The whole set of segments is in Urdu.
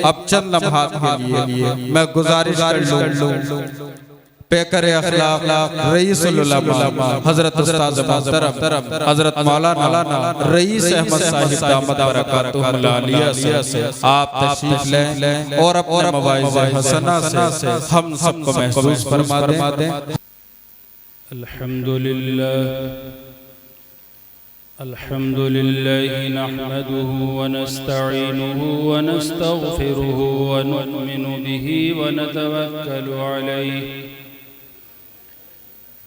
اب چند لمحات کے لیے میں گزارش کر لوں پیکر اخلاق رئیس العلماء حضرت استاذ محترم حضرت مولانا رئیس احمد صاحب دامت برکاتہ العالیہ سے آپ تشریف لیں اور اپنے مواعظ حسنہ سے ہم سب کو محسوس فرما دیں۔ الحمد لله نحمده ونستعينه ونستغفره ونؤمن به ونتوكل عليه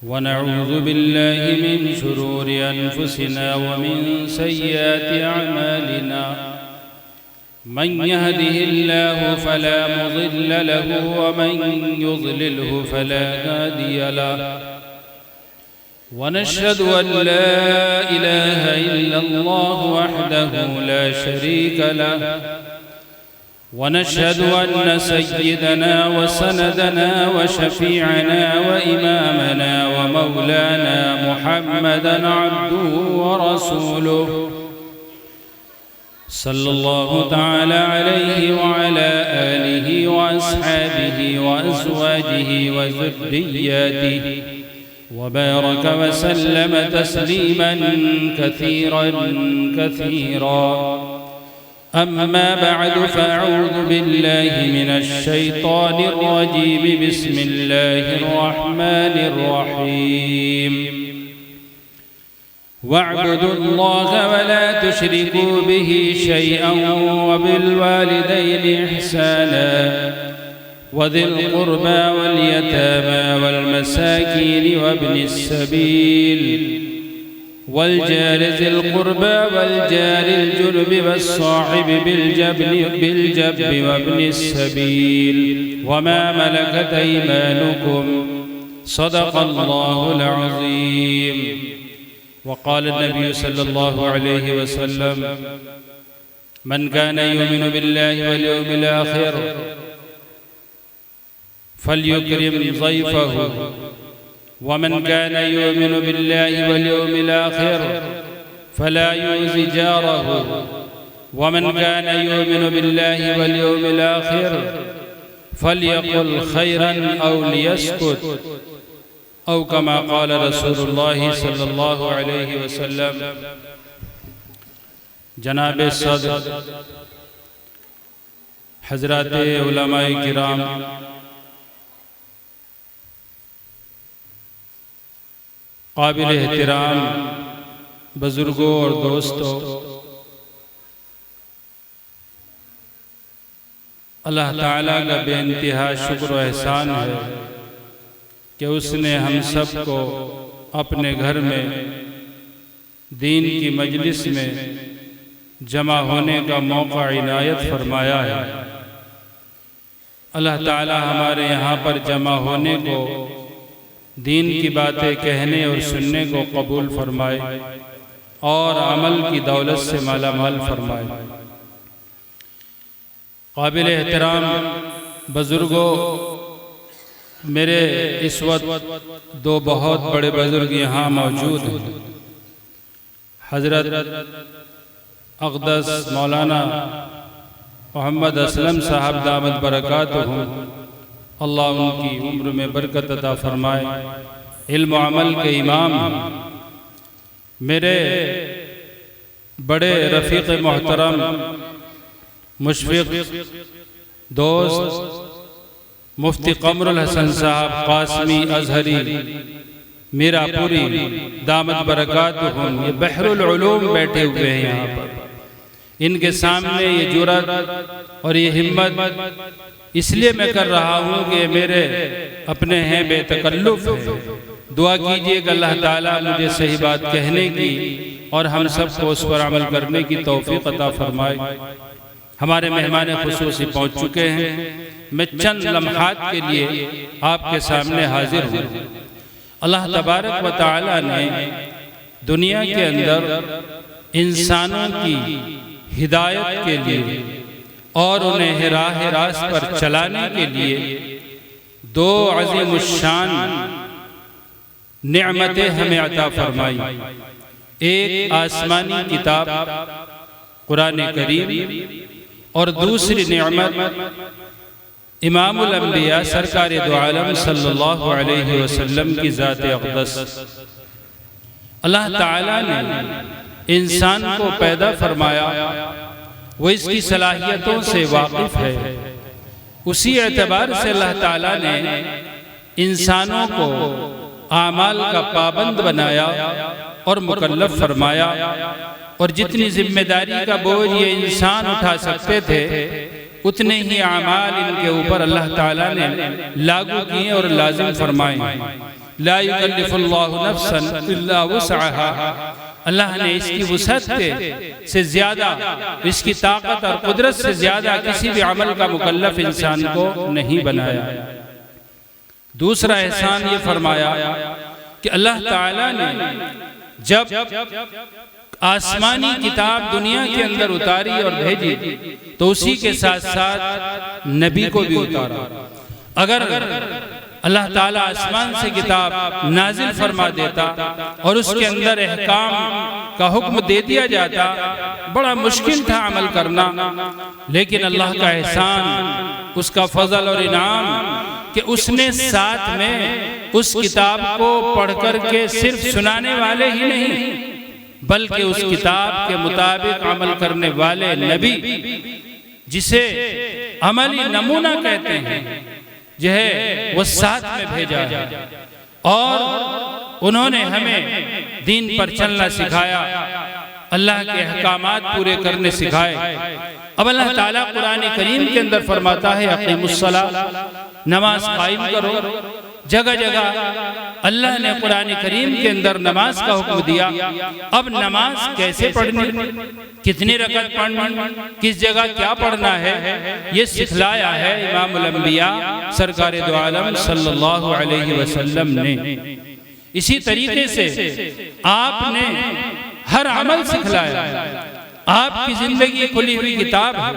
ونعوذ بالله من شرور أنفسنا ومن سيئات أعمالنا من يهده الله فلا مضل له ومن يضلله فلا هادي له ونشهد أن لا إله إلا الله وحده لا شريك له ونشهد أن سيدنا وسندنا وشفيعنا وإمامنا ومولانا محمدًا عبده ورسوله صلى الله تعالى عليه وعلى آله وأصحابه وأزواجه وذرياته وبارك وسلم تسليما كثيرا أما بعد فأعوذ بالله من الشيطان الرجيم بسم الله الرحمن الرحيم واعبدوا الله ولا تشركوا به شيئا وبالوالدين إحسانا وذي القربى واليتامى والمساكين وابن السبيل والجار ذي القربى والجار الجنب والصاحب بالجنب وابن السبيل وما ملكت أيمانكم صدق الله العظيم وقال النبي صلى الله عليه وسلم من كان يؤمن بالله واليوم الآخر فليكرم ضيفه ومن كان يؤمن بالله واليوم الآخر فلا يؤذي جاره ومن كان يؤمن بالله واليوم الآخر فليقل خيرا أو ليسكت أو كما قال رسول الله صلى الله عليه وسلم۔ جناب صدر حضرات علماء کرام، قابل احترام بزرگوں اور دوستوں، اللہ تعالیٰ کا بے انتہا شکر و احسان ہے کہ اس نے ہم سب کو اپنے گھر میں دین کی مجلس میں جمع ہونے کا موقع عنایت فرمایا ہے۔ اللہ تعالیٰ ہمارے یہاں پر جمع ہونے کو، دین کی باتیں کہنے اور سننے کو قبول فرمائے اور عمل کی دولت سے مالا مال فرمائے۔ قابل احترام بزرگوں، میرے اس وقت دو بہت بڑے بزرگ یہاں موجود ہیں، حضرت اقدس مولانا محمد اسلم صاحب دامت برکاتہم، اللہ ان کی عمر میں برکت عطا فرمائے، علم و عمل کے امام، میرے بڑے رفیق محترم مشفق دوست مفتی قمر الحسن صاحب قاسمی ازہری میرا پوری دامت برکاتہم، یہ بحر العلوم بیٹھے ہوئے ہیں یہاں پر۔ ان کے سامنے یہ جرأت اور یہ ہمت اس لیے میں کر رہا ہوں کہ میرے اپنے ہیں بے تکلف ہیں۔ دعا کیجئے کہ اللہ تعالیٰ مجھے صحیح بات کہنے کی اور ہم سب کو اس پر عمل کرنے کی توفیق عطا فرمائے۔ ہمارے مہمان خصوصی پہنچ چکے ہیں، میں چند لمحات کے لیے آپ کے سامنے حاضر ہوں۔ اللہ تبارک و تعالیٰ نے دنیا کے اندر انسانوں کی ہدایت کے لیے اور انہیں راہ راست پر چلانے کے لیے دو عظیم الشان نعمتیں ہمیں عطا فرمائی۔ ایک آسمانی کتاب قرآن کریم اور دوسری نعمت امام الانبیاء سرکار دو عالم صلی اللہ علیہ وسلم کی ذات اقدس۔ اللہ تعالیٰ نے انسان کو پیدا فرمایا، وہ اس کی صلاحیتوں سے واقف ہے، اسی اعتبار سے اللہ تعالیٰ نے انسانوں کو اعمال کا پابند بنایا اور مکلف فرمایا، اور جتنی ذمہ داری کا بوجھ یہ انسان اٹھا سکتے تھے اتنے ہی اعمال ان کے اوپر اللہ تعالیٰ نے لاگو کیے اور لازم فرمائے۔ لا یکلف اللہ نفسا الا وسعها، اللہ نے اس کی وسعت سے زیادہ، اس کی طاقت اور قدرت سے زیادہ کسی بھی عمل کا مکلف انسان کو نہیں بنایا۔ دوسرا احسان یہ فرمایا کہ اللہ تعالیٰ نے جب آسمانی کتاب دنیا کے اندر اتاری اور بھیجی تو اسی کے ساتھ ساتھ نبی کو بھی اتارا۔ اگر اللہ تعالیٰ آسمان سے کتاب نازل فرما دیتا اور اس کے اندر احکام کا حکم دے دیا جاتا، بڑا مشکل تھا عمل کرنا، لیکن اللہ کا احسان، اس کا فضل اور انعام کہ اس نے ساتھ میں اس کتاب کو پڑھ کر کے صرف سنانے والے ہی نہیں بلکہ اس کتاب کے مطابق عمل کرنے والے نبی، جسے عملی نمونہ کہتے ہیں، جو ہے وہ ساتھ میں بھیجا ہے، اور انہوں نے ہمیں دین پر چلنا سکھایا، اللہ کے احکامات پورے کرنے سکھائے۔ اب اللہ تعالیٰ قرآن کریم کے اندر فرماتا ہے اقیموا الصلاۃ، نماز قائم کرو۔ جگہ جگہ اللہ نے قرآن کریم کے اندر نماز کا حکم دیا۔ اب نماز کیسے پڑھنی، کتنی رکعت پڑھنی، کس جگہ کیا پڑھنا ہے، یہ سکھلایا ہے امام الانبیاء سرکار دو عالم صلی اللہ علیہ وسلم نے۔ اسی طریقے سے آپ نے ہر عمل سکھلایا۔ آپ کی زندگی کھلی ہوئی کتاب ہے،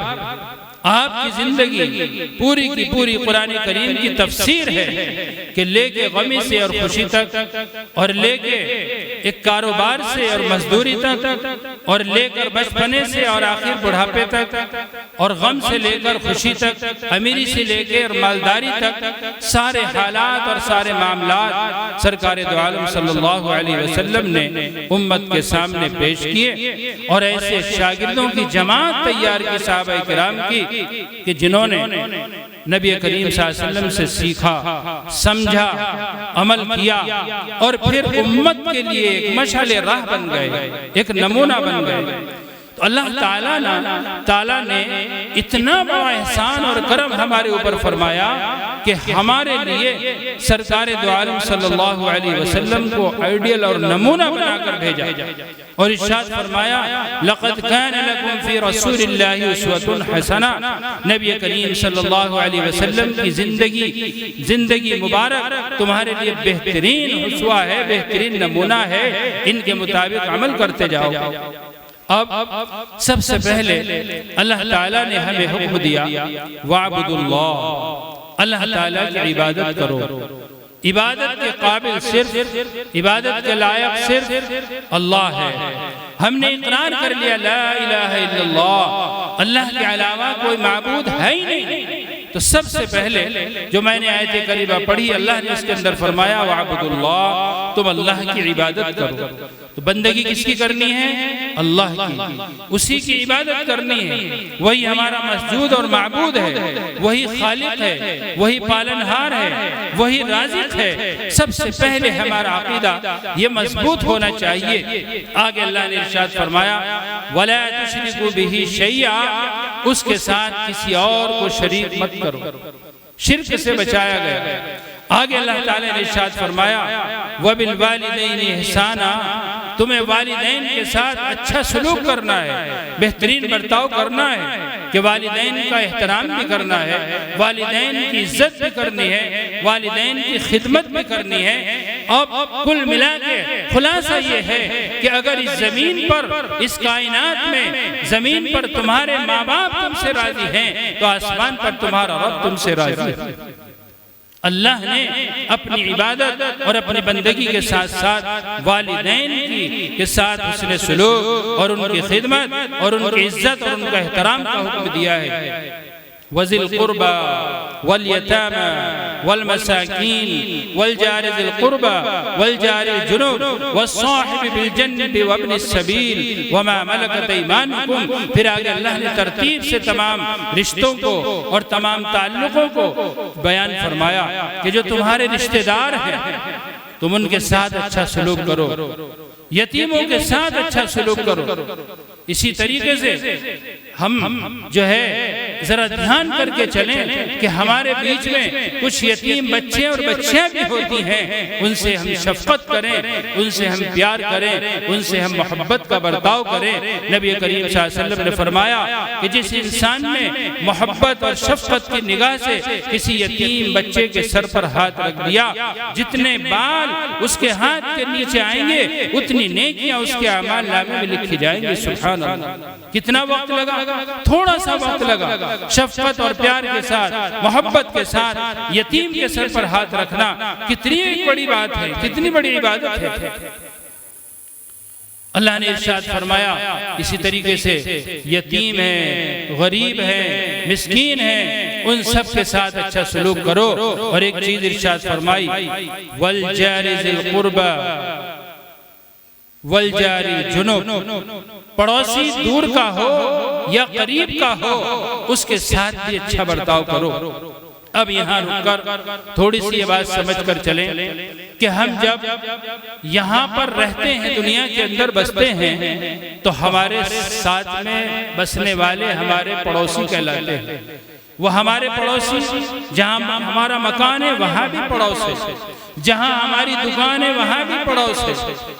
آپ کی زندگی پوری کی پوری قرآن کریم کی تفسیر ہے کہ لے کے غمی سے اور خوشی تک، اور لے کے ایک کاروبار سے اور مزدوری تک، اور لے کر بچپنے سے اور آخر بڑھاپے تک، اور غم سے لے کر خوشی تک، امیری سے لے کے اور مالداری تک، سارے حالات اور سارے معاملات سرکار دو عالم صلی اللہ علیہ وسلم نے امت کے سامنے پیش کیے، اور ایسے شاگردوں کی جماعت تیار کی صحابہ کرام کی کہ جنہوں نے نبی کریم صلی اللہ علیہ وسلم سے سیکھا، سمجھا، عمل کیا، اور پھر امت کے لیے ایک مشعل راہ بن گئے، ایک نمونہ بن گئے۔ تو اللہ تعالیٰ نے اتنا بڑا احسان اور کرم ہمارے اوپر فرمایا کہ ہمارے لیے سرکار دو عالم صلی اللہ علیہ وسلم کو آئیڈیل اور نمونہ بنا کر بھیجا، اور ارشاد فرمایا لَقَدْ كَانَ لَكُمْ فِي رَسُولِ اللَّهِ أُسْوَةٌ حَسَنَةٌ، نبی کریم صلی اللہ علیہ وسلم کی زندگی مبارک تمہارے لیے بہترین اسوہ ہے، بہترین نمونہ ہے، ان کے مطابق عمل کرتے جاؤ۔ اب سب سے پہلے اللہ تعالیٰ نے ہمیں حکم دیا وَاعْبُدُوا اللَّهَ، اللہ تعالیٰ کی عبادت کرو۔ عبادت کے قابل صرف، عبادت کے لائق صرف اللہ ہے۔ ہم نے اقرار کر لیا لا الہ الا اللہ، اللہ کے علاوہ کوئی معبود ہے ہی نہیں۔ تو سب سے پہلے جو میں نے آیت کریمہ پڑھی، اللہ نے اس کے اندر فرمایا وَاعْبُدُوا اللَّهَ، تم اللہ کی عبادت کرو۔ تو بندگی کس کی کرنی ہے؟ اللہ کی، اسی کی عبادت کرنی ہے۔ وہی ہمارا مسجود اور معبود ہے، وہی خالق ہے، وہی پالنہار ہے، وہی رازق ہے۔ سب سے پہلے ہمارا عقیدہ یہ مضبوط ہونا چاہیے۔ آگے اللہ نے ارشاد فرمایا وَلَا تُشْرِكُوا بِهِ شَيْئًا، اس کے ساتھ کسی اور کو شریک مت کرو۔ شرک سے بچایا گیا۔ آگے اللہ تعالیٰ نے ارشاد فرمایا وَبِالْوَالِدَيْنِ إِحْسَانًا، تمہیں والدین کے ساتھ اچھا سلوک کرنا ہے، بہترین برتاؤ کرنا ہے، کہ والدین کا احترام بھی کرنا ہے، والدین کی عزت بھی کرنی ہے، والدین کی خدمت بھی کرنی ہے۔ اب کل ملا کے خلاصہ یہ ہے کہ اگر اس زمین پر، اس کائنات میں زمین پر تمہارے ماں باپ تم سے راضی ہیں تو آسمان پر تمہارا رب تم سے راضی ہے۔ اللہ نے اپنی عبادت اور اپنی بندگی کے ساتھ ساتھ والدین کے ساتھ حسن سلوک اور ان کی خدمت اور ان کی عزت اور ان کا احترام کا حکم دیا ہے۔ وَذِي الْقُرْبَى وَالْيَتَامَى وَالْمَسَاكِينِ وَالْجَارِ ذِي الْقُرْبَى وَالْجَارِ الْجُنُبِ وَالصَّاحِبِ بِالْجَنِبِ وَابْنِ السَّبِيلِ وَمَا مَلَكَتْ أَيْمَانُكُمْ۔ پھر آگے اللہ نے ترتیب سے تمام رشتوں کو اور تمام تعلقوں کو بیان فرمایا کہ جو تمہارے رشتہ دار ہیں تم ان کے ساتھ اچھا سلوک کرو، یتیموں کے ساتھ اچھا سلوک کرو۔ اسی طریقے سے ہم جو ہے ذرا دھیان کر کے چلیں کہ ہمارے بیچ میں کچھ یتیم بچے اور بچیاں بھی ہوتی ہیں، ان سے ہم شفقت کریں، ان سے ہم پیار کریں، ان سے ہم محبت کا برتاؤ کریں۔ نبی کریم صلی اللہ علیہ وسلم نے فرمایا کہ جس انسان نے محبت اور شفقت کی نگاہ سے کسی یتیم بچے کے سر پر ہاتھ رکھ دیا، جتنے بال اس کے ہاتھ کے نیچے آئیں گے اتنی نیکیاں اس کے اعمال نامے میں لکھی جائیں گی۔ سبحان اللہ، کتنا وقت لگا؟ تھوڑا سا وقت لگا۔ شفقت اور پیار کے ساتھ، محبت کے ساتھ یتیم کے سر پر ہاتھ رکھنا کتنی بڑی بات ہے، کتنی بڑی عبادت ہے۔ اللہ نے ارشاد فرمایا اسی طریقے سے یتیم ہیں، غریب ہیں، مسکین ہیں، ان سب کے ساتھ اچھا سلوک کرو۔ اور ایک چیز ارشاد فرمائی وَالْجَارِ ذِي الْقُرْبَى وَالْجَارِ الْجُنُبِ، پڑوسی دور کا ہو یا قریب کا ہو اس کے ساتھ بھی اچھا برتاؤ کرو۔ اب یہاں رک کر تھوڑی سی یہ بات سمجھ کر چلیں کہ ہم جب یہاں پر رہتے ہیں، دنیا کے اندر بستے ہیں، تو ہمارے ساتھ میں بسنے والے ہمارے پڑوسی کہلاتے ہیں۔ وہ ہمارے پڑوسی، جہاں ہمارا مکان ہے وہاں بھی پڑوس ہے، جہاں ہماری دکان ہے وہاں بھی پڑوس ہے،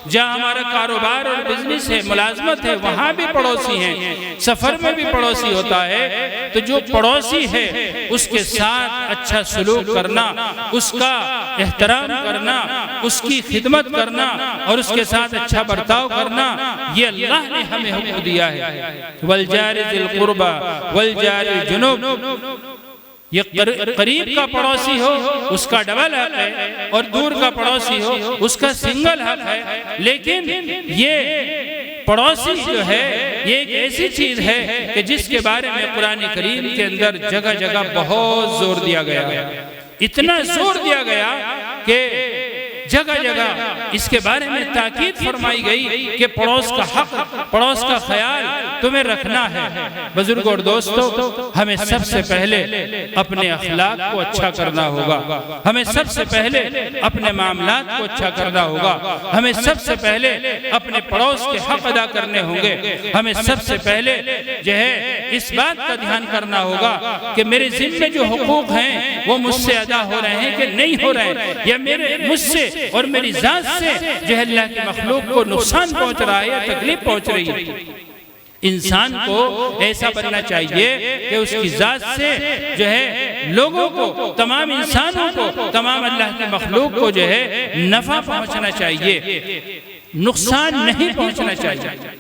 جہاں ہمارا کاروبار اور بزنس ہے، ملازمت ہے، وہاں بھی پڑوسی ہیں، سفر میں بھی پڑوسی ہوتا ہے۔ تو جو پڑوسی ہے اس کے ساتھ اچھا سلوک کرنا، اس کا احترام کرنا، اس کی خدمت کرنا اور اس کے ساتھ اچھا برتاؤ کرنا، یہ اللہ نے ہمیں حکم دیا ہے۔ وَالْجَارِ ذِي الْقُرْبَى وَالْجَارِ الْجُنُبِ، یہ قریب کا پڑوسی ہو اس کا ڈبل حق ہے، اور دور کا پڑوسی ہو اس کا سنگل حق ہے۔ لیکن یہ پڑوسی جو ہے یہ ایک ایسی چیز ہے کہ جس کے بارے میں قرآن کریم کے اندر جگہ جگہ بہت زور دیا گیا، اتنا زور دیا گیا کہ جگہ جگہ اس کے بارے میں تاکید فرمائی گئی کہ پڑوس کا حق، پڑوس کا خیال تمہیں رکھنا ہے۔ بزرگ اور دوستو، ہمیں سب سے پہلے اپنے اخلاق کو اچھا کرنا ہوگا، ہمیں سب سے پہلے اپنے معاملات کو اچھا کرنا ہوگا، ہمیں سب سے پہلے اپنے پڑوس کے حق ادا کرنے ہوں گے، ہمیں سب سے پہلے جو ہے اس بات کا دھیان کرنا ہوگا کہ میرے ذمہ جو حقوق ہیں وہ مجھ سے ادا ہو رہے ہیں کہ نہیں ہو رہے ہیں، یا مجھ سے اور میری ذات سے جو ہے اللہ کی مخلوق کو نقصان پہنچ رہا ہے یا تکلیف پہنچ رہی ہے۔ انسان کو ایسا بننا چاہیے کہ اس کی ذات سے جو ہے لوگوں کو، تمام انسانوں کو، تمام اللہ کی مخلوق کو جو ہے نفع پہنچنا چاہیے، نقصان نہیں پہنچنا چاہیے۔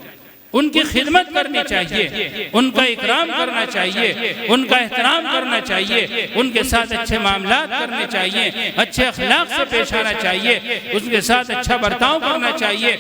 ان کی خدمت کرنی چاہیے، ان کا اکرام کرنا چاہیے، ان کا احترام کرنا چاہیے، ان کے ساتھ اچھے معاملات کرنے چاہیے، اچھے اخلاق سے پیش آنا چاہیے، اس کے ساتھ اچھا برتاؤ کرنا چاہیے۔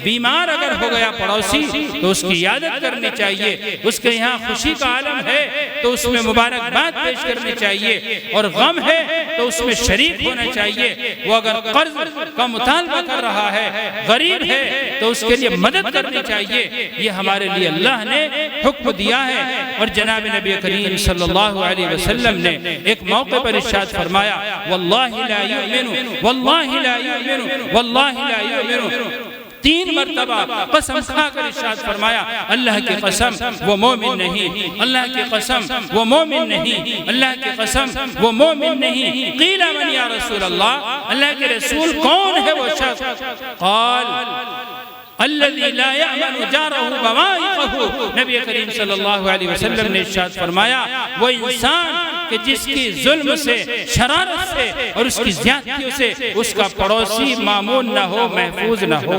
بیمار اگر ہو گیا پڑوسی تو اس کی عیادت کرنی چاہیے، اس کے یہاں خوشی کا عالم ہے تو اس میں مبارکباد پیش کرنی چاہیے، اور غم ہے تو اس میں شریک ہونا چاہیے۔ وہ اگر قرض کا مطالبہ کر رہا ہے، غریب ہے تو اس کے لیے مدد کرنی چاہیے۔ یہ ہمارے لیے اللہ نے حکم دیا ہے۔ اور جناب نبی کریم صلی اللہ علیہ وسلم نے ایک موقع پر ارشاد فرمایا واللہ لا یؤمن واللہ لا یؤمن واللہ لا یؤمن، 3 مرتبہ قسم کھا کر ارشاد فرمایا اللہ کی قسم وہ مومن نہیں، اللہ کی قسم وہ مومن نہیں، اللہ کی قسم وہ مومن نہیں۔ قیل من یا رسول اللہ، اللہ کے رسول کون ہے وہ شخص؟ قال الذي لا يأمن جاره بوائقه، نبی کریم صلی اللہ علیہ وسلم نے ارشاد فرمایا وہ انسان کہ جس کی ظلم سے، شرارت سے اور اس کی زیادتیوں سے اس کا پڑوسی مامون نہ ہو، محفوظ نہ ہو۔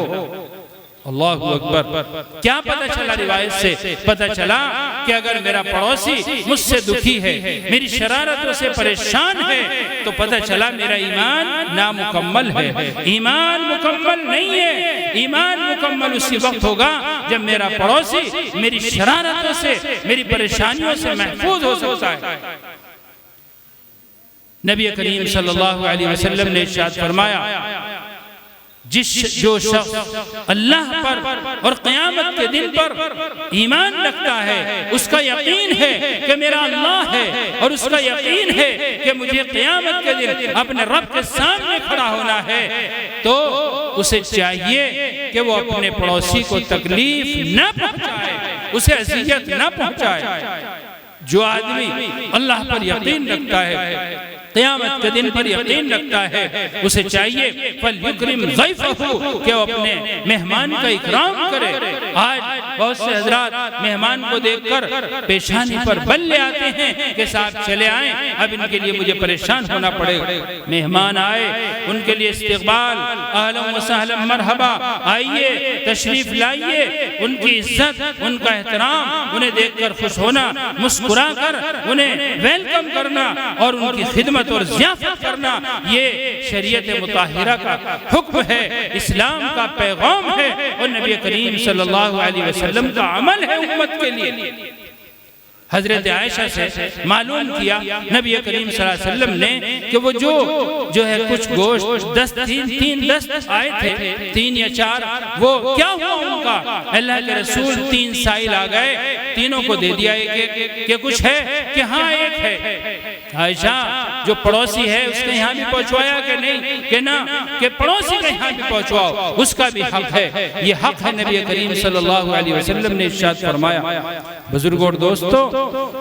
اللہ اکبر. کیا پتہ چلا روایت سے؟ پتہ چلا کہ اگر میرا پڑوسی مجھ سے دکھی ہے، میری شرارتوں سے پریشان ہے، تو پتہ چلا میرا ایمان نامکمل ہے. ایمان مکمل نہیں ہے. ایمان مکمل اسی وقت ہوگا جب میرا پڑوسی میری شرارتوں سے، میری پریشانیوں سے محفوظ ہو سکتا ہے. نبی کریم صلی اللہ علیہ وسلم نے ارشاد فرمایا، جو شخص اللہ پر اور قیامت کے دن پر ایمان رکھتا ہے، اس کا یقین ہے کہ میرا اللہ ہے، اور اس کا یقین ہے کہ مجھے قیامت کے دن اپنے رب کے سامنے کھڑا ہونا ہے، تو اسے چاہیے کہ وہ اپنے پڑوسی کو تکلیف نہ پہنچائے، اسے اذیت نہ پہنچائے. جو آدمی اللہ پر یقین رکھتا ہے، قیامت کے دن پر یقین رکھتا ہے، اسے چاہیے فَلْيُكْرِمْ ضَيْفَهُ کہ وہ اپنے مہمان کا اکرام کرے. آج بہت سے حضرات مہمان کو دیکھ کر پیشانی پر بل لے آتے ہیں کہ صاحب چلے آئیں، اب ان کے لیے مجھے پریشان ہونا پڑے گا. مہمان آئے، ان کے لیے استقبال، اہلا و سہلا مرحبا، آئیے تشریف لائیے، ان کی عزت، ان کا احترام، انہیں دیکھ کر خوش ہونا، مسکرا کر انہیں ویلکم کرنا اور ان کی خدمت اور ضیافت کرنا، یہ شریعت مطہرہ کا حکم ہے، اسلام کا پیغام ہے، اور نبی کریم صلی اللہ علیہ وسلم کا عمل ہے امت کے لیے. حضرت عائشہ سے معلوم کیا نبی کریم صلی اللہ علیہ وسلم نے کہ وہ جو ہے کچھ گوشت تین دست آئے تھے، 3 یا 4، وہ کیا ہوا ان کا؟ اللہ کے رسول 3 سائل آ گئے، تینوں کو دے دیا کہ کچھ ہے کہ ہاں ایک ہے. عائشہ جو پڑوسی ہے اس کے یہاں بھی پہنچوایا کہ نہیں؟ کہ نہ، کہ پڑوسی کے یہاں بھی پہنچواؤ، اس کا بھی حق ہے. یہ حق ہے نبی کریم صلی اللہ علیہ وسلم نے ارشاد فرمایا. بزرگوں اور دوستو،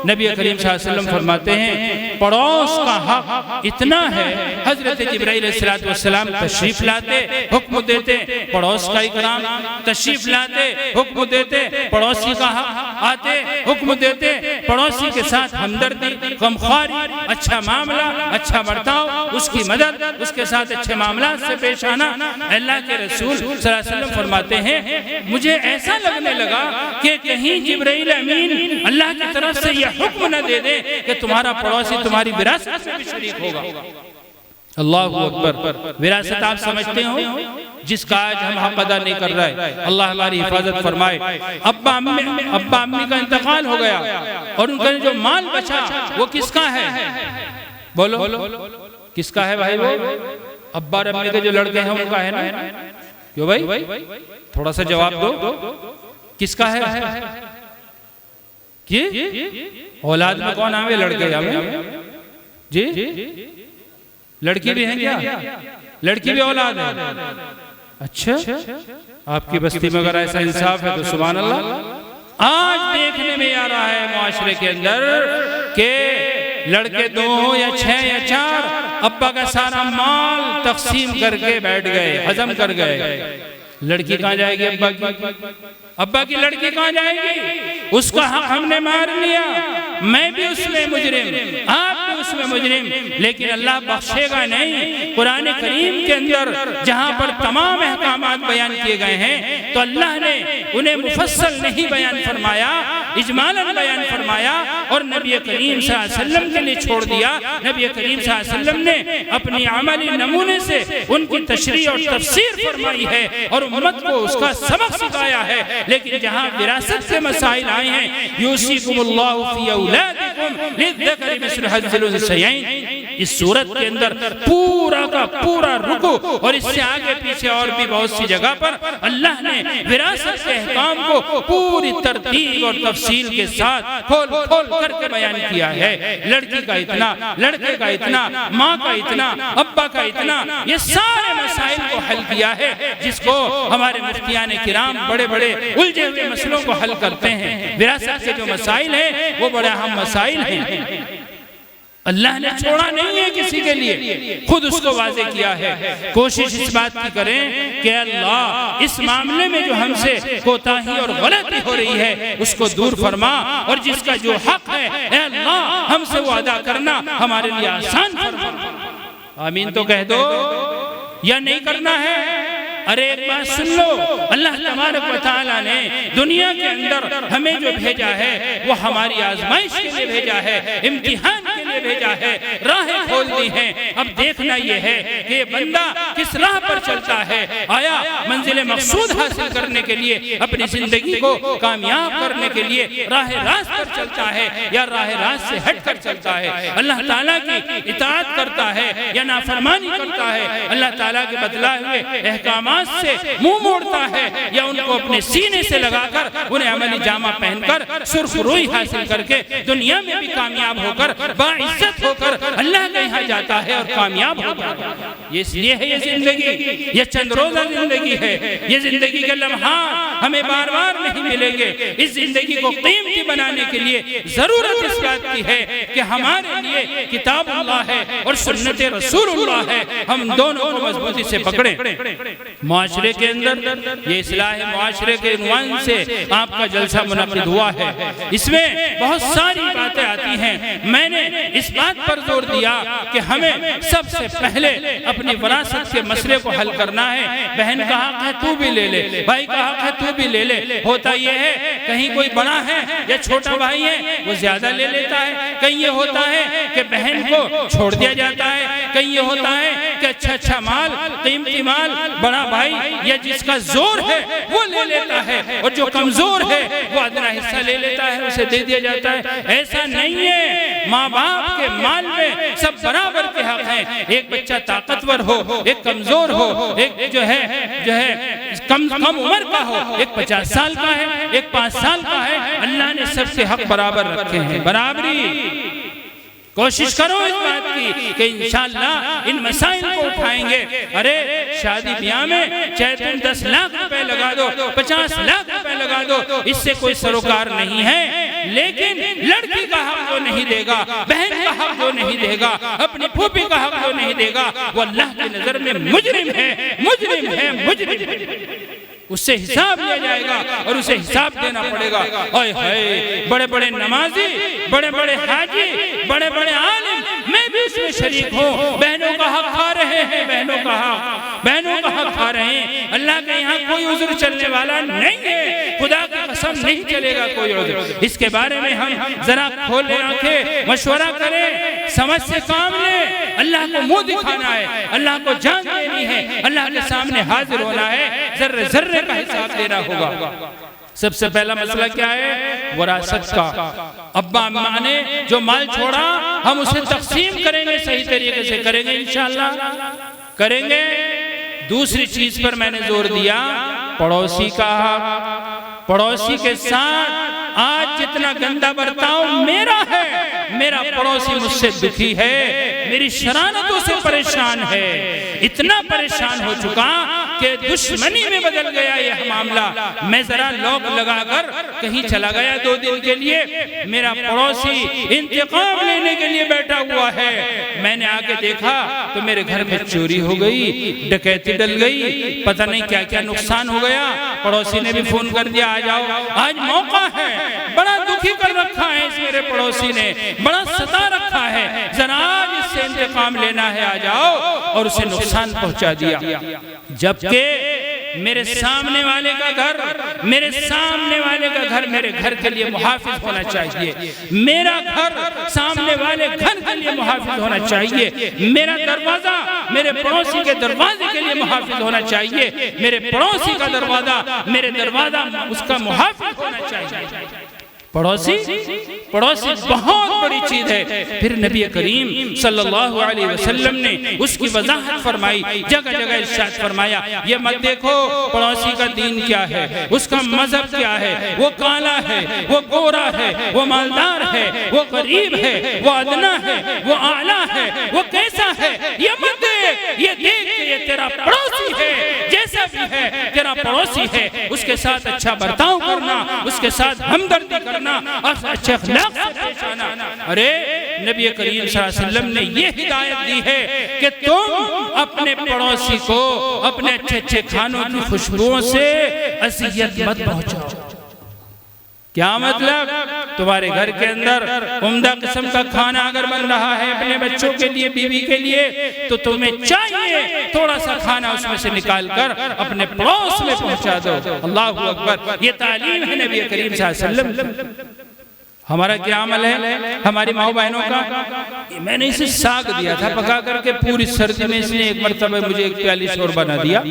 نبی کریم صلی اللہ علیہ وسلم فرماتے ہیں پڑوس کا حق اتنا ہے. حضرت جبرائیل علیہ السلام تشریف لاتے، حکم دیتے پڑوس کا اکرام، تشریف لاتے حکم دیتے پڑوسی کا حق، آتے حکم دیتے پڑوسی کے ساتھ ہمدردی، غمخواری، اچھا معاملہ، اچھا برتاؤ، اس کی مدد، اس کے ساتھ اچھے معاملات سے پیش آنا. اللہ کے رسول صلی اللہ علیہ وسلم فرماتے ہیں مجھے ایسا لگنے لگا کہ کہیں جبرائیل امین اللہ کی طرف سے یہ حکم نہ دے دے کہ تمہارا پڑوسی تمہاری وراثت میں بھی شریک ہوگا. اللہ اکبر. وراثت آپ سمجھتے ہو جس کا آج ہم حق ادا نہیں کر رہے. اللہ ہماری حفاظت فرمائے. ابا امی کا انتقال ہو گیا اور ان کا جو مال بچا وہ کس کا ہے؟ بولو کس کا ہے بھائی؟ وہ ابا اور امی کے جو لڑکے ہیں ان کا ہے نا؟ کیوں بھائی؟ تھوڑا سا جواب دو. کس کا ہے؟ اولاد میں کون آئے لڑکے؟ جی لڑکی بھی ہیں کیا؟ لڑکی بھی اولاد ہے؟ اچھا، آپ کی بستی میں اگر ایسا انصاف ہے تو سبحان اللہ. آج دیکھنے میں آ رہا ہے معاشرے کے اندر کہ لڑکے 2 یا 6 یا 4 ابا کا سارا مال تقسیم کر کے بیٹھ گئے، ہضم کر گئے. لڑکی کہاں جائے گی؟ ابا کی لڑکی کہاں جائے گی؟ اس کا حق ہم نے مار لیا. میں بھی اس میں مجرم، آپ بھی اس میں مجرم، لیکن اللہ بخشے گا نہیں. قرآن کریم کے اندر جہاں پر تمام احکامات بیان کیے گئے ہیں تو اللہ نے انہیں مفصل نہیں بیان فرمایا، اجمالاً بیان فرمایا اور نبی کریم صلی اللہ علیہ وسلم کے لیے چھوڑ دیا. نبی کریم صلی اللہ علیہ وسلم نے اپنی عملی نمونے سے ان کی تشریح اور تفسیر فرمائی ہے اور امت کو اس کا سبق سکھایا ہے. لیکن جہاں وراثت سے مسائل آئے ہیں، یوصیکم اللہ فی اولادکم للذکر مثل حظ الانثیین، اس صورت کے اندر پورا کا پورا رکو اور اس سے آگے پیچھے اور بھی بہت سی جگہ پر اللہ نے وراثت کے احکام کو پوری ترتیب اور تفصیل کے ساتھ کھول کر کے بیان کیا ہے. لڑکی کا اتنا، لڑکے کا اتنا، ماں کا اتنا، ابا کا اتنا، یہ سارے مسائل کو حل کیا ہے جس کو ہمارے مفتیان کرام بڑے بڑے الجھے ہوئے مسئلوں کو حل کرتے ہیں. وراثت کے جو مسائل ہیں وہ بڑے اہم مسائل ہیں. اللہ نے چھوڑا نہیں ہے کسی کے لیے، خود اس کو واضح کیا ہے. کوشش اس بات کی کریں کہ اللہ اس معاملے میں جو ہم سے کوتاہی اور غلطی ہو رہی ہے اس کو دور فرما، اور جس کا جو حق ہے اے اللہ ہم سے وہ ادا کرنا ہمارے لیے آسان فرما. آمین تو کہہ دو. یا نہیں کرنا ہے؟ ارے ایک بات سن لو، اللہ تبارک و تعالیٰ نے دنیا کے اندر ہمیں جو بھیجا ہے وہ ہماری آزمائش کے لیے بھیجا ہے، امتحان کے لیے بھیجا ہے، راہیں کھول دی ہیں۔ اب دیکھنا یہ ہے کہ یہ بندہ کس راہ پر چلتا ہے، آیا منزل مقصود حاصل کرنے کے لیے، اپنی زندگی کو کامیاب کرنے کے لیے راہ راست پر چلتا ہے یا راہ راست سے ہٹ کر چلتا ہے، اللہ تعالیٰ کی اطاعت کرتا ہے یا نافرمانی کرتا ہے، اللہ تعالیٰ کے بتلائے ہوئے احکامات سے منہ موڑتا ہے یا ان کو اپنے سینے سے لگا کر انہیں عملی جامہ پہن کر سرخروئی حاصل کر کے دنیا میں بھی کامیاب ہو کر باعزت ہو کر اللہ کے یہاں جاتا ہے اور کامیاب ہو کر۔ یہ ہے یہ زندگی، یہ چند روزہ زندگی ہے، یہ زندگی کے لمحات ہمیں بار بار نہیں ملیں گے۔ اس زندگی کو قیمتی بنانے کے لیے ضرورت اس بات کی ہے کہ ہمارے لیے کتاب اللہ ہے اور سنت رسول اللہ ہے، ہم دونوں کو مضبوطی سے پکڑیں۔ معاشرے کے اندر یہ اصلاح معاشرے کے عنوان سے آپ کا جلسہ منعقد ہوا ہے، اس میں بہت ساری باتیں آتی ہیں۔ میں نے اس بات پر زور دیا کہ ہمیں سب سے پہلے اپنی وراثت کے مسئلے کو حل کرنا ہے۔ بہن کا حق ہے تو بھی لے لے، بھائی کا حق ہے تو بھی لے لے۔ ہوتا یہ ہے کہیں کوئی بڑا ہے یا چھوٹا بھائی ہے وہ زیادہ لے لیتا ہے، کہیں یہ ہوتا ہے کہ بہن کو چھوڑ دیا جاتا ہے، کہیں یہ ہوتا ہے کہ اچھا مال، قیمتی مال بڑا بھائی یا جس کا زور ہے وہ لے لیتا ہے، اور جو کمزور ہے وہ ادنا حصہ لے لیتا ہے، اسے دے دیا جاتا ہے۔ ایسا نہیں ہے، ماں باپ کے مال میں سب برابر کے حق ہیں۔ ایک بچہ طاقتور ہو، ایک کمزور ہو، ایک جو ہے کم عمر کا ہو، ایک 50 سال کا ہے، ایک 5 سال کا ہے، اللہ نے سب کے حق برابر رکھے ہیں۔ برابری کوشش کرو اس بات کی کہ انشاءاللہ ان مسائل کو اٹھائیں گے۔ ارے شادی بیاہ میں چاہے تم 10 لاکھ روپے لگا دو، 50 لاکھ روپے لگا دو، اس سے کوئی سروکار نہیں ہے، لیکن لڑکی کا حق جو نہیں دے گا، بہن کا حق جو نہیں دے گا، اپنی پھوپھی کا حق جو نہیں دے گا، وہ اللہ کی نظر میں مجرم ہے، مجرم ہے، مجرم ہے۔ اس سے حساب لیا جائے گا اور اسے حساب دینا پڑے گا۔ اوئے ہائے، بڑے بڑے نمازی، بڑے بڑے حاجی، بڑے بڑے عالم، میں بھی اس میں شریک ہوں، بہنوں کا حق کھا رہے ہیں، بہنوں کا حق کھا رہے ہیں۔ اللہ کے یہاں کوئی عذر چلنے والا نہیں ہے، خدا کی قسم نہیں چلے گا کوئی عذر۔ اس کے بارے میں ہم ذرا کھولیں آنکھیں، مشورہ کریں، سمجھ سے کام لیں۔ اللہ کو منہ دکھانا ہے، اللہ کو جان دینی ہے، اللہ کے سامنے حاضر ہونا ہے، ذرے ذرے کا حساب دینا ہوگا۔ سب سے پہلا مسئلہ کیا ہے؟ وراثت کا۔ ابا اماں نے جو مال چھوڑا ہم اسے تقسیم کریں گے، صحیح طریقے سے کریں گے، انشاءاللہ کریں گے۔ دوسری چیز پر میں نے زور دیا، پڑوسی کا حق۔ پڑوسی کے ساتھ آج جتنا گندہ برتاؤ میرا ہے، میرا پڑوسی مجھ سے دکھی ہے، میری شرانتوں سے پریشان ہے، اتنا پریشان ہو چکا کہ دشمنی میں بدل گیا یہ معاملہ۔ میں ذرا لوک لگا کر کہیں چلا گیا 2 دن کے لیے، میرا پڑوسی انتقام لینے کے لیے بیٹھا ہوا ہے۔ میں نے آگے دیکھا تو میرے گھر میں چوری ہو گئی، ڈکیتی ڈل گئی، پتہ نہیں کیا کیا نقصان ہو گیا۔ پڑوسی نے بھی فون کر دیا آ جاؤ، آج موقع ہے، بڑا دکھی کر رکھا ہے اس میرے پڑوسی نے، بڑا ستا رکھا ہے، ذرا آج اس سے انتقام لینا ہے، آ جاؤ، اور اسے نقصان پہنچا دیا۔ جبکہ میرے سامنے والے کا گھر میرے گھر کے لیے محافظ ہونا چاہیے، میرا گھر سامنے والے گھر کے لیے محافظ ہونا چاہیے، میرا دروازہ میرے پڑوسی کے دروازے کے لیے محافظ ہونا چاہیے، میرے پڑوسی کا دروازہ میرے دروازہ اس کا محافظ ہونا چاہیے۔ پڑوسی بہت بڑی چیز ہے۔ پھر نبی کریم صلی اللہ علیہ وسلم نے اس کی وضاحت فرمائی، جگہ جگہ ارشاد فرمایا، یہ مت دیکھو پڑوسی کا دین کیا ہے، اس کا مذہب کیا ہے، وہ کالا ہے، وہ گورا ہے، وہ مالدار ہے، وہ غریب ہے، وہ ادنا ہے، وہ اعلیٰ ہے، وہ کیسا ہے، یہ مت دیکھ، یہ دیکھ کہ یہ تیرا پڑوسی ہے، جیسا بھی ہے تیرا پڑوسی ہے، اس کے ساتھ اچھا برتاؤ کرنا، اس کے ساتھ ہمدردی کرنا اور اچھے اخلاق سے پیش آنا۔ ارے نبی کریم صلی اللہ علیہ وسلم نے یہ ہدایت دی ہے کہ تم اپنے پڑوسی کو اپنے اچھے کھانوں کی خوشبوؤں سے اذیت مت پہنچاؤ۔ کیا مطلب؟ تمہارے گھر کے اندر عمدہ قسم کا کھانا اگر بن رہا ہے اپنے بچوں کے لیے، بیوی کے لیے، تو تمہیں چاہیے تھوڑا سا کھانا اس میں سے نکال کر اپنے پڑوس میں پہنچا دو۔ اللہ اکبر، یہ تعلیم ہے نبی کریم صلی اللہ علیہ وسلم۔ ہمارا کیا عمل ہے ہماری ماں بہنوں کا؟ میں نے اسے ساگ دیا تھا پکا کر کے، پوری سردی میں اس نے ایک مرتبہ مجھے ایک پیالی شوربہ نہ دیا۔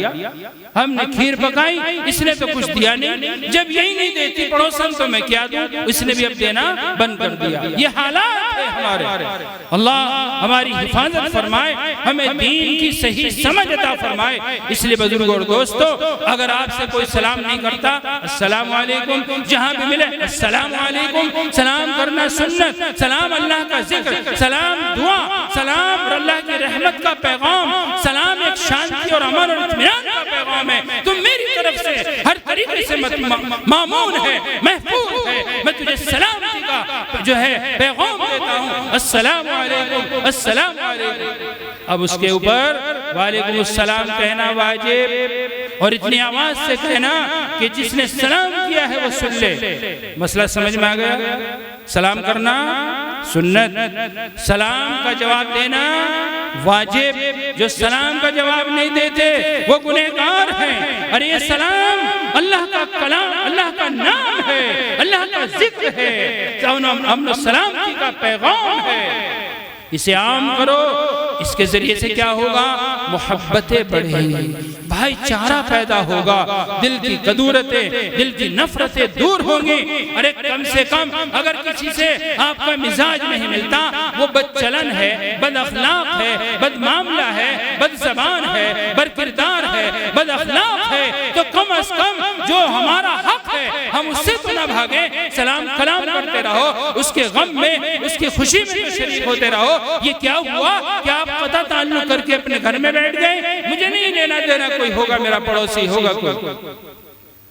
ہم نے کھیر پکائی، اس نے تو کچھ دیا نہیں۔ جب یہی نہیں دیتی پڑوسن تو میں کیا دوں؟ اس نے بھی اب دینا بند کر دیا۔ یہ حالات ہے ہمارے۔ اللہ ہماری حفاظت فرمائے، ہمیں دین کی صحیح سمجھ عطا فرمائے۔ اس لیے بزرگوں اور دوستو، اگر آپ سے کوئی سلام نہیں کرتا، السلام علیکم، جہاں بھی ملے السلام علیکم، سلام کرنا سنت، سلام اللہ کا ذکر، سلام دعا، سلام اللہ کی رحمت کا پیغام، سلام ایک شانتی اور امن اور اطمینان کا پیغام ہے۔ تم میری طرف سے ہر طریقے سے مامون ہے، محفوظ ہے۔ میں تجھے سلامتی کا جو ہے پیغام دیتا ہوں، السلام علیکم، السلام علیکم۔ اب اس کے اوپر وعلیکم السلام کہنا واجب، اور اتنی آواز سے کہنا کہ جس نے سلام کیا ہے وہ سن لے۔ مسئلہ سمجھ میں آ گیا؟ سلام کرنا سنت، سلام کا جواب دینا واجب۔ جو سلام کا جواب نہیں دیتے وہ گنہگار ہیں۔ اور یہ سلام اللہ کا کلام، اللہ کا نام ہے، اللہ کا ذکر ہے، امن و سلامتی کا پیغام ہے۔ اسے عام کرو، اس کے ذریعے سے کیا ہوگا؟ محبتیں بڑھیں گی، بھائی چارہ پیدا ہوگا، دل کی قدورتیں، دل کی نفرتیں دور ہوں گی۔ ارے کم سے کم اگر کسی سے آپ کا مزاج نہیں ملتا، وہ بد چلن ہے، بد اخلاق ہے، بد معاملہ ہے، بد زبان ہے، بد کردار ہے، بد اخلاق ہے، تو کم از کم جو ہمارا حق ہے ہم اس سے تو نہ بھاگیں، سلام کلام کرتے رہو، اس کے غم میں، اس کی خوشی میں تو شریک ہوتے رہو۔ یہ کیا ہوا کہ آپ قطع تعلق کر کے اپنے گھر میں بیٹھ گئے؟ مجھے نہیں لینا دینا کوئی ہوگا، میرا پڑوسی ہوگا کوئی۔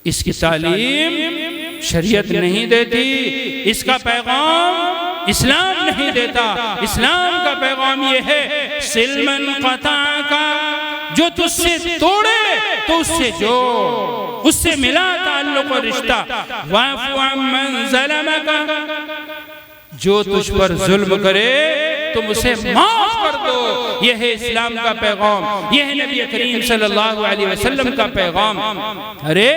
اس کی تعلیم شریعت نہیں دیتی، اس کا پیغام اسلام نہیں دیتا۔ اسلام کا پیغام یہ ہے سلمن قطع کا، جو تجھ سے توڑے تو اس سے جوڑ، اس سے ملا تعلق و رشتہ۔ وَاعْفُ عَمَّنْ ظَلَمَكَ، جو تجھ پر ظلم کرے تم اسے معاف کر دو۔ یہ ہے اسلام کا پیغام، یہ ہے نبی کریم صلی اللہ علیہ وسلم کا پیغام۔ ارے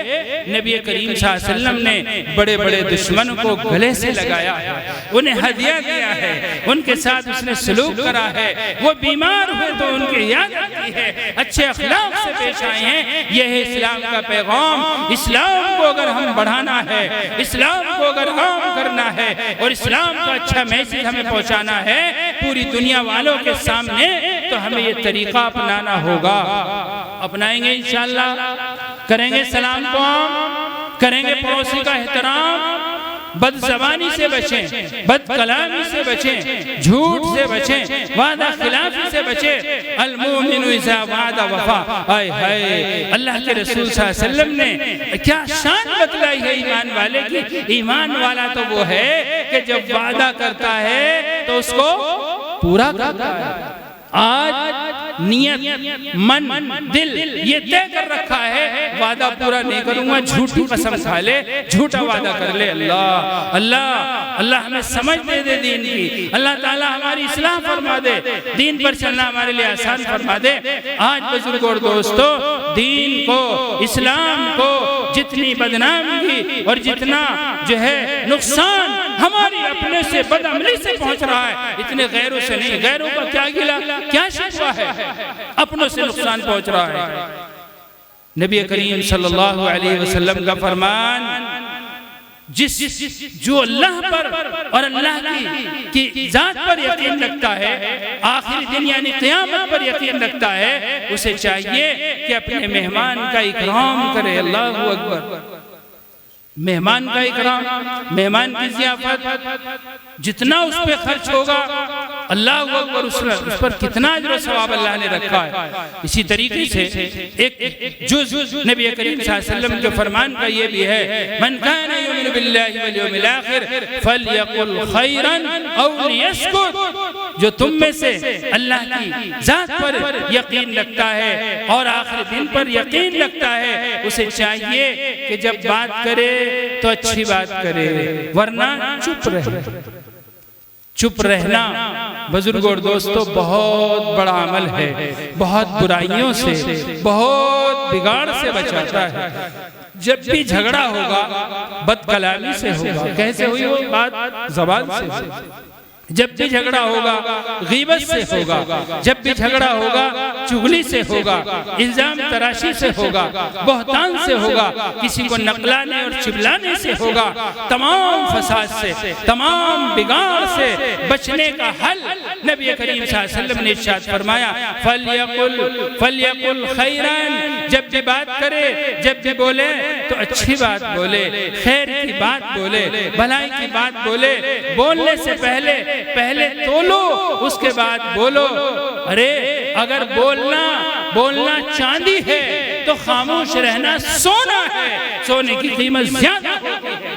نبی کریم صلی اللہ علیہ وسلم نے بڑے بڑے دشمن کو گلے سے لگایا ہے، انہیں ہدیہ دیا ہے، ان کے ساتھ اس نے سلوک کرا ہے، وہ بیمار ہوئے تو ان کی عیادت کی ہے، اچھے اخلاق سے پیش آئے ہیں۔ یہ ہے اسلام کا پیغام۔ اسلام کو اگر ہم بڑھانا ہے، اسلام کو اگر عام کرنا ہے، اور اسلام کا اچھا میسیج ہمیں پہنچانا ہے پوری دنیا والوں کے سامنے، تو ہمیں یہ طریقہ اپنانا ہوگا۔ اپنائیں گے انشاءاللہ، کریں گے سلام کو عام، کریں گے پڑوسی کا احترام، بد زبانی سے بچیں، بد کلامی سے بچیں، جھوٹ سے بچیں، وعدہ خلافی سے بچیں۔ المومن اذا وعد وفا۔ آئے ہائے، اللہ کے رسول صلی اللہ علیہ وسلم نے کیا شان بتلائی ہے ایمان والے کی۔ ایمان والا تو وہ ہے کہ جب وعدہ کرتا ہے تو اس کو پورا کرتا ہے۔ آج نیت، من، دل یہ طے کر رکھا ہے وعدہ پورا نہیں کروں گا، جھوٹی قسم کھا لے، جھوٹا وعدہ کر لے۔ اللہ اللہ اللہ ہمیں سمجھ دے دین کی، اللہ تعالی ہماری اصلاح فرما دے، دین پر چلنا ہمارے لئے آسان فرما دے۔ آج بزرگوں اور دوستو، دین کو، اسلام کو جتنی بدنامی اور جتنا جو ہے نقصان ہماری اپنے سے بدعملی سے پہنچ رہا ہے، اتنے غیروں سے نہیں۔ غیروں کا کیا گلا، کیا شکوہ ہے، اپنوں سے نقصان پہنچ رہا ہے۔ نبی کریم صلی اللہ علیہ وسلم کا فرمان، جو اللہ پر اور اللہ کی ذات پر یقین رکھتا ہے، آخری دن یعنی قیامت پر یقین رکھتا ہے، اسے چاہیے کہ اپنے مہمان کا اکرام کرے۔ اللہ اکبر۔ مہمان کا اکرام، مہمان کی ضیافت، جتنا اس پہ خرچ ہوگا اللہ اکبر، اس پر کتنا اجر و ثواب اللہ نے رکھا ہے۔ اسی طریقے سے ایک جز نبی کریم صلی اللہ علیہ وسلم کے فرمان کا یہ بھی ہے، من کان یؤمن باللہ والیوم الآخر فلیقل خیرا او لیسکت۔ جو تم میں سے اللہ کی ذات پر یقین رکھتا ہے اور آخر دن پر یقین رکھتا ہے، اسے چاہیے کہ جب بات کرے تو اچھی بات کرے، ورنہ چپ رہے۔ چپ رہنا بزرگوں اور دوستوں بہت بڑا عمل ہے، بہت برائیوں سے، بہت بگاڑ سے بچاتا ہے۔ جب بھی جھگڑا ہوگا بد کلامی سے ہوگا، کیسے ہوئی وہ بات؟ زبان سے۔ جب بھی جھگڑا ہوگا غیبت سے ہوگا، جب بھی جھگڑا ہوگا چغلی سے ہوگا، الزام تراشی سے ہوگا، بہتان سے ہوگا، کسی کو نقلانے اور چبلانے سے ہوگا۔ تمام فساد سے، تمام بگاڑ سے بچنے کا حل نبی کریم صلی اللہ علیہ وسلم نے ارشاد فرمایا، فَلْيَقُلْ خَيْرًا، جب بھی بات کرے، جب بھی بولے تو اچھی بات بولے، خیر کی بات بولے، بھلائی کی بات بولے۔ بولنے سے پہلے تولو، اس کے بعد بولو۔ ارے اگر بولنا چاندی ہے تو خاموش رہنا سونا ہے، سونے کی قیمت زیادہ ہوتی ہے۔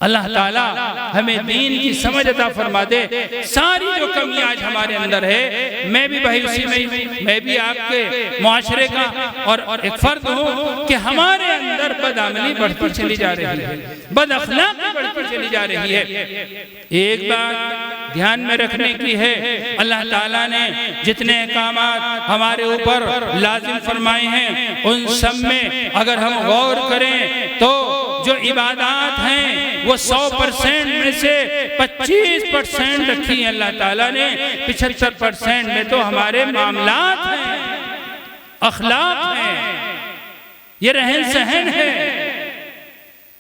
اللہ تعالیٰ ہمیں دین کی سمجھ عطا فرما دے۔ ساری جو کمی آج ہمارے اندر ہے، میں بھی بھائی اسی میں ہوں، میں بھی آپ کے معاشرے کا اور ایک فرد ہوں کہ ہمارے اندر بدعملی بڑھتی چلی جا رہی ہے، بد اخلاقی بڑھتی چلی جا رہی ہے۔ ایک بات دھیان میں رکھنے کی ہے، اللہ تعالیٰ نے جتنے احکامات ہمارے اوپر لازم فرمائے ہیں، ان سب میں اگر ہم غور کریں تو جو عبادات ہیں وہ 100% میں سے 25% رکھی ہیں اللہ تعالیٰ نے، 75% میں تو ہمارے معاملات ہیں، اخلاق ہیں، یہ رہن سہن ہے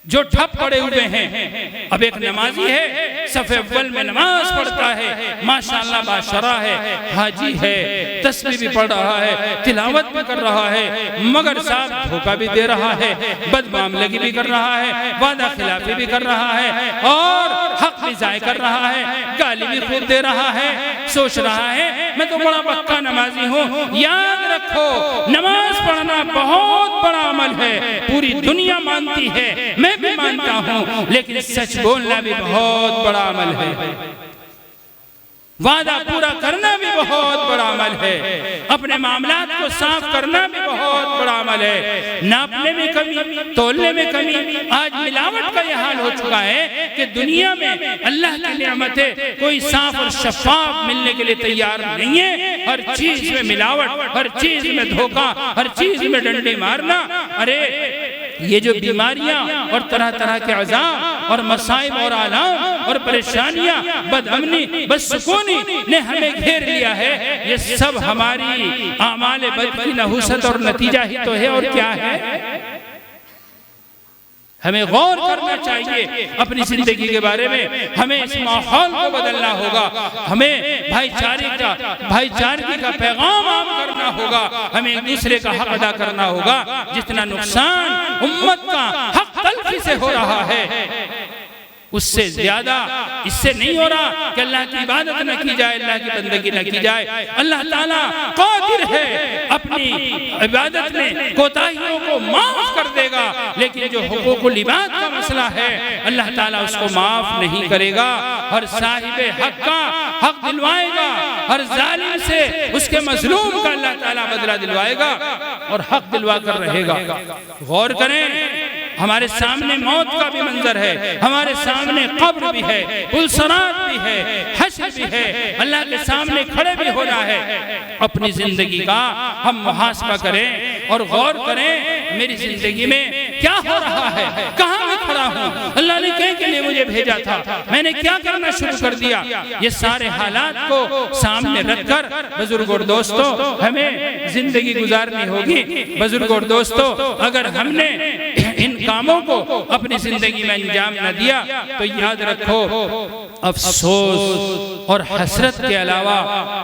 جو ٹھپ پڑے ہوئے ہیں۔ اب ایک نمازی ہے، صف اول میں نماز پڑھتا ہے، ماشاءاللہ باشرہ ہے، حاجی ہے، تسبیح بھی پڑھ رہا ہے، تلاوت بھی کر رہا ہے، مگر صاحب دھوکہ بھی دے رہا ہے، بد معاملگی بھی کر رہا ہے، وعدہ خلافی بھی کر رہا ہے، اور حق بھی ضائع کر رہا ہے، گالی بھی خود دے رہا ہے، سوچ رہا ہے میں تو بڑا پکا نمازی ہوں۔ یاد رکھو نماز پڑھنا بہت بڑا عمل ہے، پوری دنیا مانتی ہے، میں بھی مانتا ہوں، لیکن سچ بولنا بھی بہت بڑا عمل ہے، وعدہ پورا کرنا بھی بہت بڑا عمل ہے، اپنے معاملات کو صاف کرنا بھی بہت بڑا عمل ہے۔ ناپنے میں کمی، تولنے میں کمی، آج ملاوٹ کا یہ حال ہو چکا ہے کہ دنیا میں اللہ کی نعمتیں کوئی صاف اور شفاف ملنے کے لیے تیار نہیں ہے، ہر چیز میں ملاوٹ، ہر چیز میں دھوکہ، ہر چیز میں ڈنڈے مارنا۔ ارے یہ جو بیماریاں اور طرح طرح کے عذاب اور مصائب اور آلام اور پریشانیاں، بد امنی، بدسکونی نے ہمیں گھیر لیا ہے، یہ سب ہماری اعمال بد کی نحوست اور نتیجہ ہی تو ہے، اور کیا ہے؟ ہمیں غور کرنا چاہیے اپنی زندگی کے بارے میں، ہمیں اس ماحول کو بدلنا ہوگا، ہمیں بھائی چارگی کا پیغام عام کرنا ہوگا، ہمیں ایک دوسرے کا حق ادا کرنا ہوگا۔ جتنا نقصان امت کا حق تلفی سے ہو رہا ہے، اس سے زیادہ اس سے نہیں ہو رہا کہ اللہ کی عبادت نہ کی جائے، اللہ کی بندگی نہ کی جائے۔ اللہ تعالیٰ قادر ہے اپنی عبادت میں کوتاہیوں کو معاف کر دے گا، لیکن جو حقوق العباد کا مسئلہ ہے اللہ تعالیٰ اس کو معاف نہیں کرے گا۔ ہر صاحب حق کا حق دلوائے گا، ہر ظالم سے اس کے مظلوم کا اللہ تعالیٰ بدلہ دلوائے گا اور حق دلوا کر رہے گا۔ غور کریں، ہمارے سامنے موت کا بھی منظر ہے، ہمارے سامنے قبر بھی ہے، پلسرات بھی ہے، حشر بھی ہے، اللہ کے سامنے کھڑے بھی ہونا ہے۔ اپنی زندگی کا ہم محاسبہ کریں اور غور کریں، میری زندگی میں کیا ہو رہا ہے، کہاں میں کھڑا ہوں، اللہ نے کہنے کے لیے مجھے بھیجا تھا، میں نے کیا کرنا شروع کر دیا۔ یہ سارے حالات کو سامنے رکھ کر بزرگ اور دوستوں ہمیں زندگی گزارنی ہوگی۔ بزرگ اور دوستوں اگر ہم نے ان کاموں کو اپنی زندگی میں انجام نہ دیا تو یاد رکھو افسوس اور حسرت کے علاوہ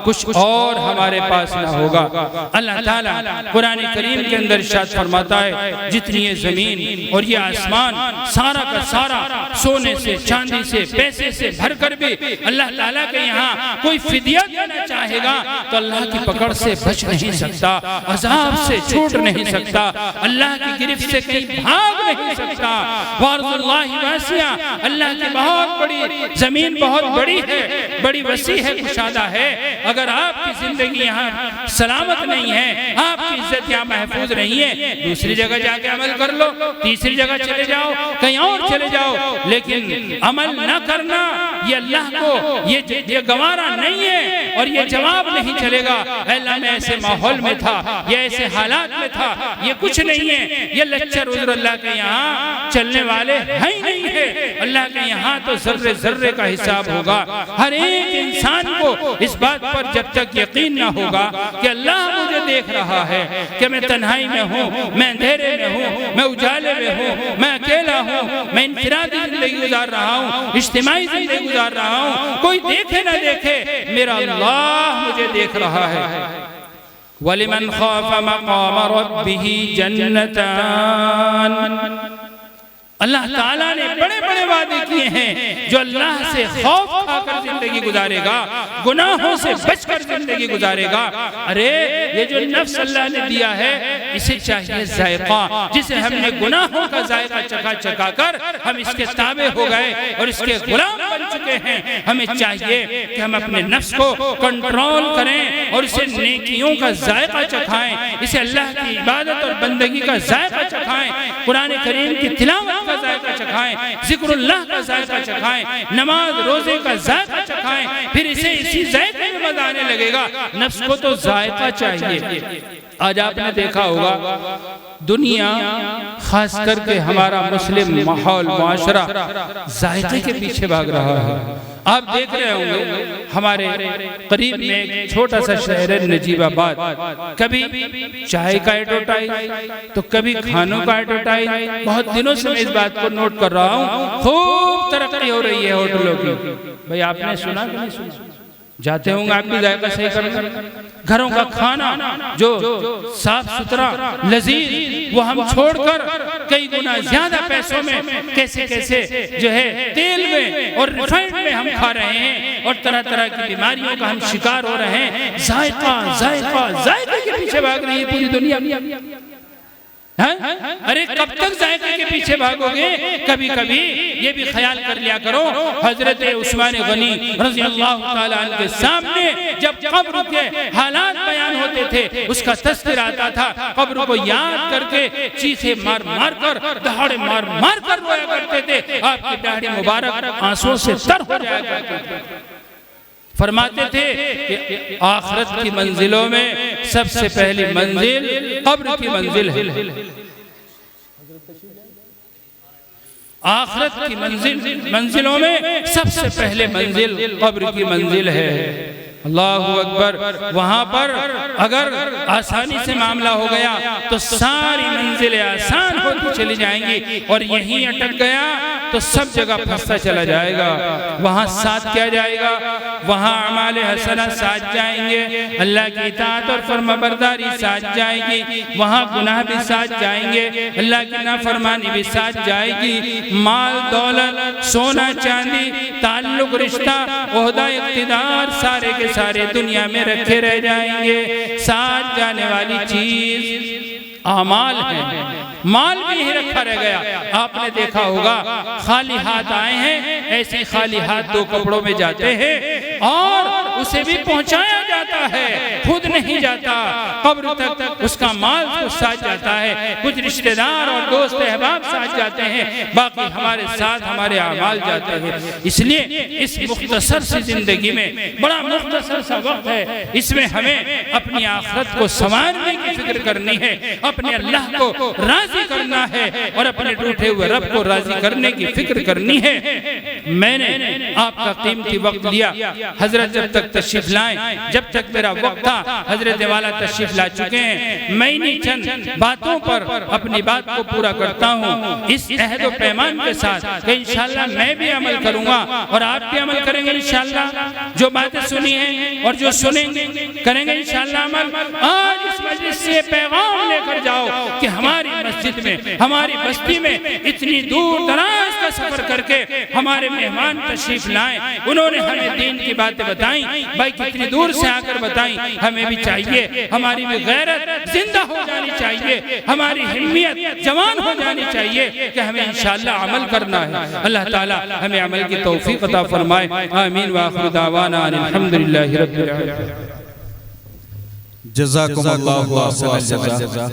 کچھ اور ہمارے پاس نہ ہوگا۔ اللہ تعالیٰ قرآن کریم کے اندر ارشاد فرماتا ہے جتنی یہ زمین اور یہ آسمان سارا کا سارا سونے سے، چاندی سے، پیسے سے بھر کر بھی اللہ تعالیٰ کے یہاں کوئی فدیہ دینا چاہے گا تو اللہ کی پکڑ سے بچ نہیں سکتا، عذاب سے چھوٹ نہیں سکتا، اللہ کی گرفت سے کہیں بھاگ بھاگ نہیں سکتا۔ وارض اللہ واسعہ، اللہ کی بہت بڑی زمین بہت بڑی ہے، بڑی وسیع ہے، کشادہ ہے۔ اگر آپ کی زندگی یہاں سلامت نہیں ہے، آپ کی عزت یہاں محفوظ نہیں ہے، دوسری جگہ جا کے عمل کر لو، تیسری جگہ چلے جاؤ، کہیں اور چلے جاؤ، لیکن عمل نہ کرنا یہ اللہ کو یہ گوارا نہیں ہے اور یہ جواب نہیں چلے گا۔ اے اللہ میں ایسے ماحول میں تھا، یہ ایسے حالات میں تھا، یہ کچھ نہیں ہے، یہ لچر عذر اللہ کے یہاں چلنے والے ہیں نہیں ہے۔ اللہ کے یہاں تو ذرے ذرے کا حساب ہوگا۔ ہر ایک انسان کو اس بات پر جب تک یقین نہ ہوگا کہ اللہ مجھے دیکھ رہا ہے، کہ میں تنہائی میں ہوں، میں اندھیرے میں ہوں، میں اجالے میں ہوں، میں اکیلا ہوں، میں انفرادی زندگی گزار رہا ہوں، اجتماعی زندگی گزار رہا ہوں، کوئی دیکھے نہ دیکھے، میرا اللہ مجھے دیکھ رہا ہے۔ وَلِمَنْ خَافَ مَقَامَ رَبِّهِ جَنَّتَانِ، اللہ تعالیٰ نے بڑے بڑے وعدے کیے ہیں۔ جو اللہ سے خوف کھا کر زندگی گزارے گا، گناہوں سے بچ کر زندگی گزارے گا، ارے یہ جو نفس اللہ نے دیا ہے اسے چاہیے ذائقہ، جسے ہم نے گناہوں کا ذائقہ چکھا چکھا کر ہم اس کے تابع ہو گئے اور اس کے غلام بن چکے ہیں۔ ہمیں چاہیے کہ ہم اپنے نفس کو کنٹرول کریں اور اسے نیکیوں کا ذائقہ چکھائیں، اسے اللہ کی عبادت اور بندگی کا ذائقہ چکھائیں، قرآن کریم کی تلاوت کا ذائقہ چکھائیں، ذکر اللہ کا ذائقہ چکھائیں، نماز روزے کا ذائقہ چکھائیں، پھر اسے اسی ذائقے میں مزہ آنے لگے گا۔ نفس کو تو ذائقہ چاہیے۔ آج آپ نے دیکھا ہوگا دنیا، خاص کر کے ہمارا مسلم ماحول معاشرہ ذائقے کے پیچھے بھاگ رہا ہے۔ آپ دیکھ رہے ہوں گے ہمارے قریب میں ایک چھوٹا سا شہر ہے نجیب آباد، کبھی چائے کا ایڈورٹائز تو کبھی کھانوں کا ایڈورٹائز۔ بہت دنوں سے میں اس بات کو نوٹ کر رہا ہوں، خوب ترقی ہو رہی ہے ہوٹلوں کی۔ بھئی آپ نے سنا کہ نہیں سنا؟ جاتے ہوں گے آپ بھی ذائقہ صحیح کرنا۔ گھروں کا کھانا جو صاف ستھرا لذیذ وہ ہم چھوڑ کر کئی گنا زیادہ پیسوں میں کیسے کیسے جو ہے تیل میں اور ریفائنڈ میں ہم کھا رہے ہیں اور طرح طرح کی بیماریوں کا ہم شکار ہو رہے ہیں۔ ذائقہ ذائقہ ذائقے کے پیچھے بھاگ رہی ہے پوری دنیا۔ ارے کب تک ذائقے کے پیچھے بھاگو گے؟ کبھی کبھی یہ بھی خیال کر لیا کرو، حضرت عثمان غنی رضی اللہ تعالیٰ عنہ کے سامنے جب قبر کے حالات بیان ہوتے تھے، اس کا تذکر آتا تھا، قبر کو یاد کر کے چیخے مار مار کر، دہاڑے مار مار کر رویا کرتے تھے۔ آپ کی داڑھی مبارک آنسوں سے تر ہو جایا کرتے تھے۔ فرماتے تھے کہ آخرت کی منزلوں میں سب سے پہلی منزل قبر کی منزل ہے۔ آخرت کی منزلوں میں سب سے پہلے منزل قبر کی منزل ہے۔ اللہ اکبر۔ وہاں پر اگر آسانی سے معاملہ ہو گیا تو ساری منزلیں آسان ہوتی چلی جائیں گی، اور یہیں اٹک گیا تو سب جگہ پھنستا چلا جائے گا۔ وہاں ساتھ کیا جائے گا؟ وہاں اعمال حسنہ ساتھ جائیں گے، اللہ کی اطاعت اور فرمانبرداری ساتھ جائے گی، وہاں گناہ بھی ساتھ جائیں گے، اللہ کی نافرمانی بھی ساتھ جائے گی، مال دولت سونا چاندی تعلق رشتہ عہدہ اقتدار سارے کے سارے دنیا میں رکھے رہ جائیں گے۔ ساتھ جانے والی چیز اعمال ہے، مال بھی ہی رکھا رہ گیا۔ آپ نے دیکھا ہوگا خالی ہاتھ آئے ہیں، ایسی خالی ہاتھ دو کپڑوں میں جاتے ہیں اور اسے بھی پہنچایا جاتا ہے، خود نہیں جاتا، قبر تک اس کا مال ساتھ جاتا ہے، کچھ رشتہ دار اور دوست احباب ساتھ جاتے ہیں، باقی ہمارے ساتھ ہمارے اعمال جاتے ہیں۔ اس لیے اس مختصر سی زندگی میں، بڑا مختصر سا وقت ہے، اس میں ہمیں اپنی آخرت کو سنوارنے کی فکر کرنی ہے، اپنے اللہ کو راضی کرنا ہے اور اپنے ٹوٹے ہوئے رب کو راضی کرنے کی فکر کرنی ہے۔ میں نے آپ کا قیمتی وقت لیا، حضرت جب تک تشریف لائیں، جب تک میرا وقت تھا حضرت والا تشریف لا چکے ہیں، میں انہی چند باتوں پر اپنی بات کو پورا کرتا ہوں، اس عہد و پیمان کے ساتھ کہ انشاءاللہ میں بھی عمل کروں گا اور آپ بھی عمل کریں گے انشاءاللہ۔ جو باتیں سنی ہیں اور جو سنیں گے کریں گے انشاءاللہ عمل۔ آج اس مجلس سے پیغام لے کر جاؤ کہ ہماری مسجد میں، ہماری بستی میں اتنی دور دراز کا سفر کر کے ہمارے مہمان تشریف لائیں، انہوں نے ہمیں دین کی باتیں بتائیں، بھائی کتنی دور سے آ کر بتائیں، ہمیں بھی چاہیے ہماری بھی غیرت زندہ ہو جانی چاہیے، ہماری ہمت جوان ہو جانی چاہیے کہ ہمیں انشاءاللہ عمل کرنا ہے۔ اللہ تعالی ہمیں عمل کی توفیق عطا فرمائے، آمین وآخر دعوانا الحمدللہ رب العالمین۔ جزاکم اللہ احسن الجزا۔